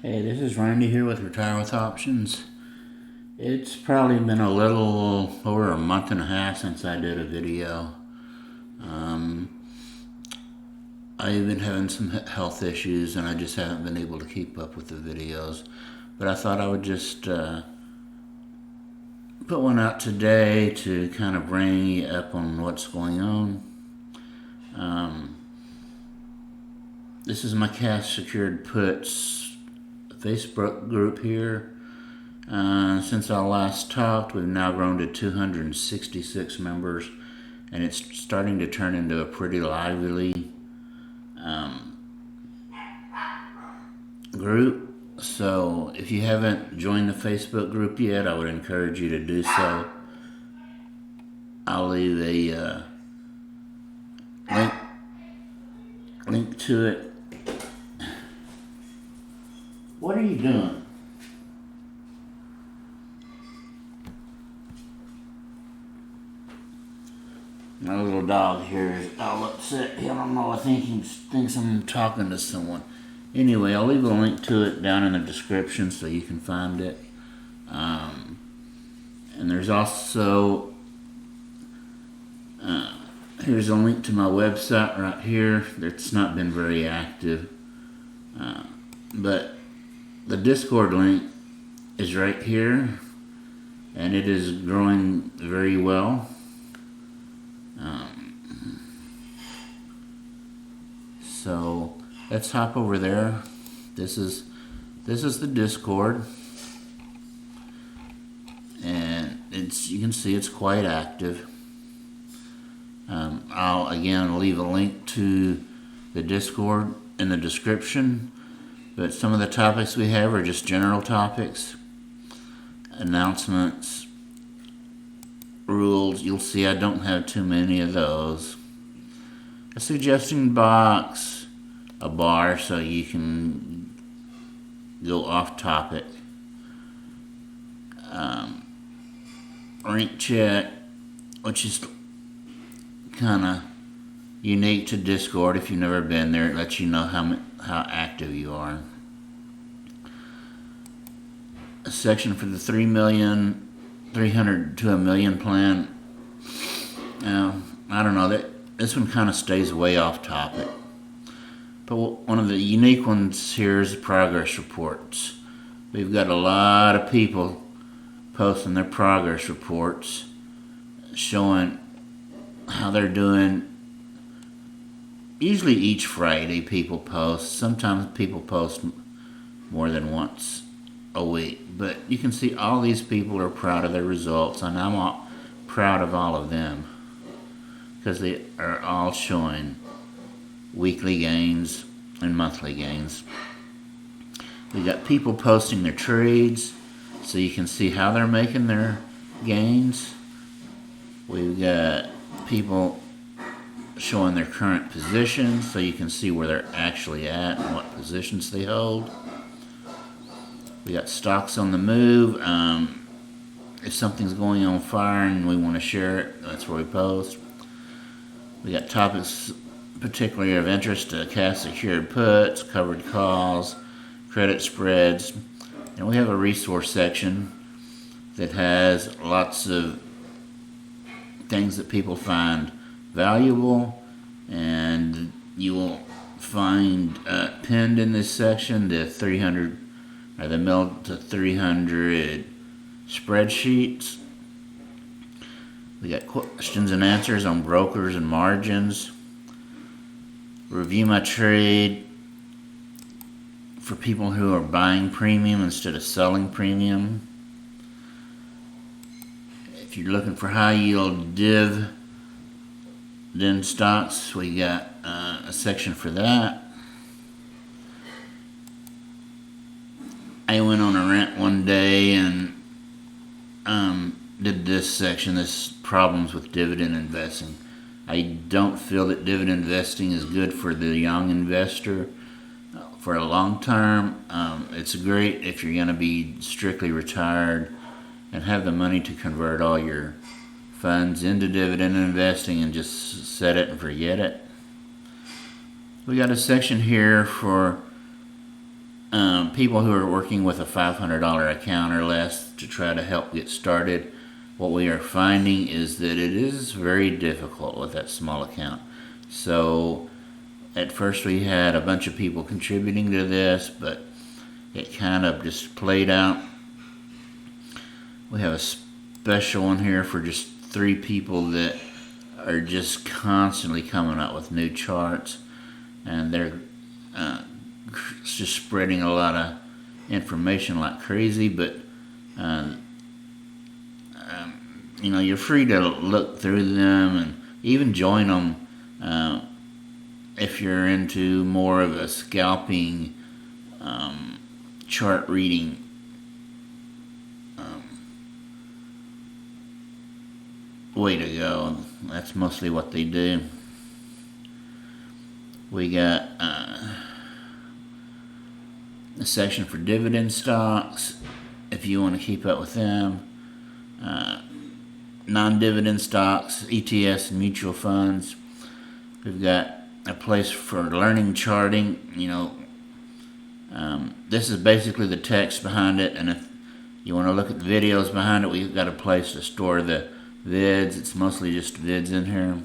Hey, this is Randy here with Retire with Options. It's probably been a little over a month and a half since I did a video. I've been having some health issues and I just haven't been able to keep up with the videos. But I thought I would just put one out today to kind of bring you up on what's going on. This is my cash secured puts Facebook group here. Since I last talked, we've now grown to 266 members, and it's starting to turn into a pretty lively group. So if you haven't joined the Facebook group yet, I would encourage you to do so. I'll leave a link to it. What are you doing? My little dog here is all upset. I don't know. I think he thinks I'm talking to someone. Anyway, I'll leave a link to it down in the description so you can find it. And there's also here's a link to my website right here. It's not been very active, but the Discord link is right here, and it is growing very well. So let's hop over there. This is the Discord, and you can see it's quite active. I'll again leave a link to the Discord in the description. But some of the topics we have are just general topics, announcements, rules. You'll see I don't have too many of those. A suggestion box, a bar so you can go off topic. Rank check, which is kind of unique to Discord. If you've never been there, it lets you know how active you are. A section for the 300 to a million plan. Now, I don't know, this one kind of stays way off topic. But one of the unique ones here is the progress reports. We've got a lot of people posting their progress reports, showing how they're doing. Usually each Friday people post. Sometimes people post more than once a week. But you can see all these people are proud of their results, and I'm proud of all of them because they are all showing weekly gains and monthly gains. We got people posting their trades, so you can see how they're making their gains. We've got people showing their current positions, so you can see where they're actually at and what positions they hold. We got stocks on the move. If something's going on fire and we want to share it, that's where we post. We got topics particularly of interest: cash secured puts, covered calls, credit spreads, and we have a resource section that has lots of things that people find valuable, and you will find pinned in this section the 300 or the mill to 300 spreadsheets. We got questions and answers on brokers and margins. Review my trade for people who are buying premium instead of selling premium. If you're looking for high yield dividend stocks, we got a section for that. I went on a rant one day and did this section, this problems with dividend investing. I don't feel that dividend investing is good for the young investor for a long term. It's great if you're going to be strictly retired and have the money to convert all your funds into dividend investing and just set it and forget it. We got a section here for people who are working with a $500 account or less to try to help get started. What we are finding is that it is very difficult with that small account. So at first we had a bunch of people contributing to this, but it kind of just played out. We have a special one here for just 3 people that are just constantly coming up with new charts, and they're just spreading a lot of information like crazy. But you're free to look through them and even join them if you're into more of a scalping chart reading way to go. That's mostly what they do. We got a section for dividend stocks if you want to keep up with them. Non-dividend stocks, ETFs, and mutual funds. We've got a place for learning charting. This is basically the text behind it, and if you want to look at the videos behind it, we've got a place to store the vids. It's mostly just vids in here.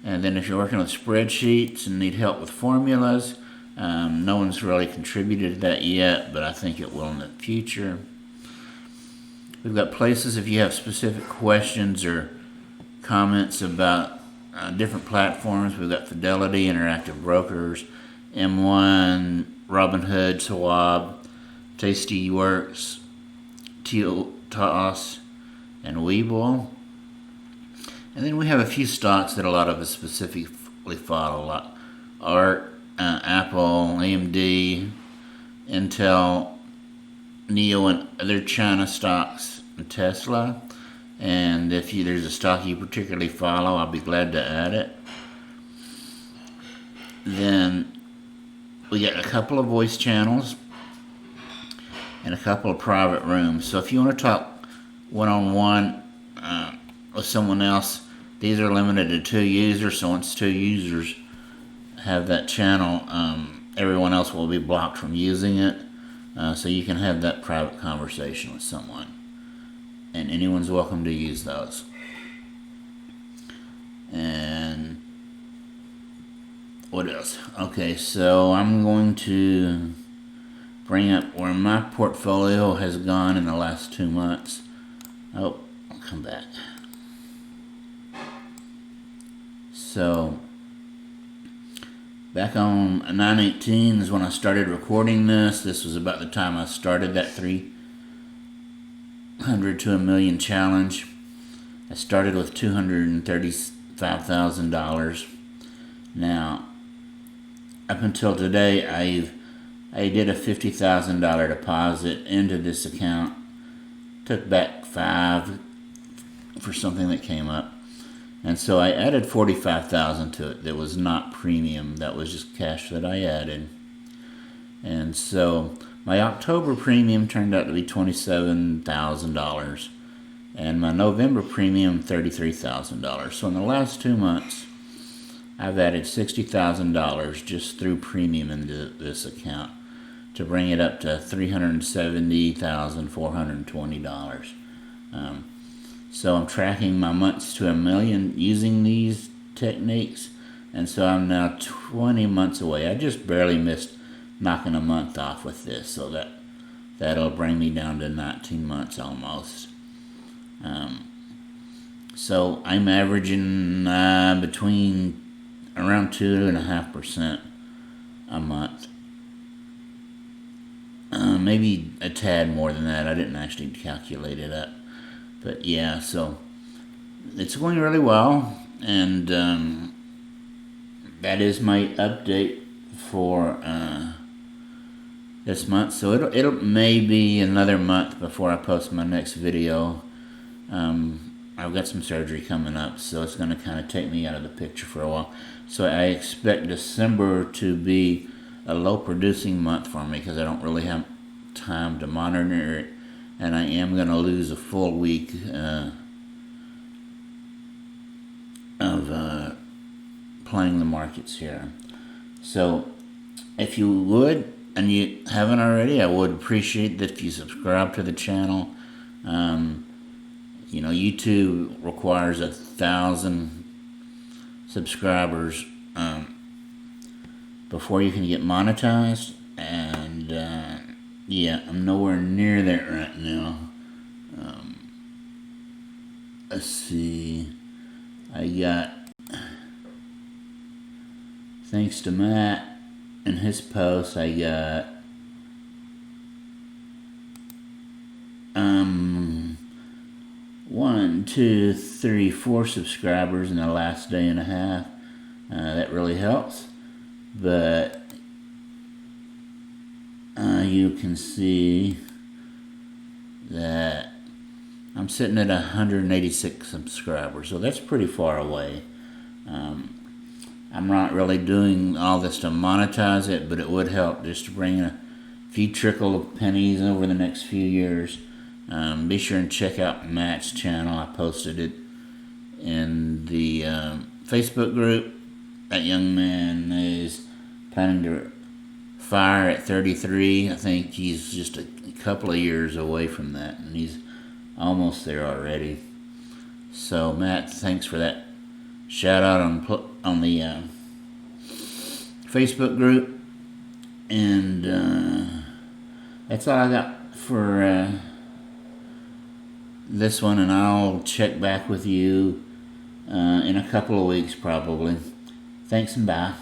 And then if you're working with spreadsheets and need help with formulas, no one's really contributed to that yet, but I think it will in the future. We've got places if you have specific questions or comments about different platforms. We've got Fidelity, Interactive Brokers, M1, Robinhood, Schwab, Tastyworks, TOS, and Webull. And then we have a few stocks that a lot of us specifically follow, like ART, Apple, AMD, Intel, NEO, and other China stocks, and Tesla. And if there's a stock you particularly follow, I'll be glad to add it. Then we got a couple of voice channels and a couple of private rooms. So if you want to talk one-on-one with someone else, these are limited to 2 users. So once 2 users have that channel, everyone else will be blocked from using it. So you can have that private conversation with someone, and anyone's welcome to use those. And what else? Okay, so I'm going to bring up where my portfolio has gone in the last 2 months. Oh, I'll come back. So back on 9/18 is when I started recording this. This was about the time I started that 300 to a million challenge. I started with $235,000. Now, up until today, I did a $50,000 deposit into this account. Took back $5 for something that came up. And so I added $45,000 to it. That was not premium. That was just cash that I added. And so my October premium turned out to be $27,000. And my November premium, $33,000. So in the last 2 months, I've added $60,000 just through premium into this account to bring it up to $370,420. So I'm tracking my months to a million using these techniques, and so I'm now 20 months away. I just barely missed knocking a month off with this, so that'll bring me down to 19 months almost. So I'm averaging between around 2.5% a month. Maybe a tad more than that. I didn't actually calculate it up. But yeah, so it's going really well, and that is my update for this month. So it'll maybe another month before I post my next video. I've got some surgery coming up, so it's going to kind of take me out of the picture for a while. So I expect December to be a low producing month for me because I don't really have time to monitor it. And I am going to lose a full week of playing the markets here. So if you would, and you haven't already, I would appreciate that if you subscribe to the channel. YouTube requires 1,000 subscribers before you can get monetized, and yeah, I'm nowhere near that right now. Let's see, I got, thanks to Matt and his post, I got 1, 2, 3, 4 subscribers in the last day and a half. That really helps. But you can see that I'm sitting at 186 subscribers, so that's pretty far away. I'm not really doing all this to monetize it, but it would help just to bring in a few trickle of pennies over the next few years. Be sure and check out Matt's channel. I posted it in the Facebook group. That young man is planning to fire at 33. I think he's just a couple of years away from that, and he's almost there already. So Matt, thanks for that shout out on the Facebook group, and that's all I got for this one, and I'll check back with you in a couple of weeks probably. Thanks and bye.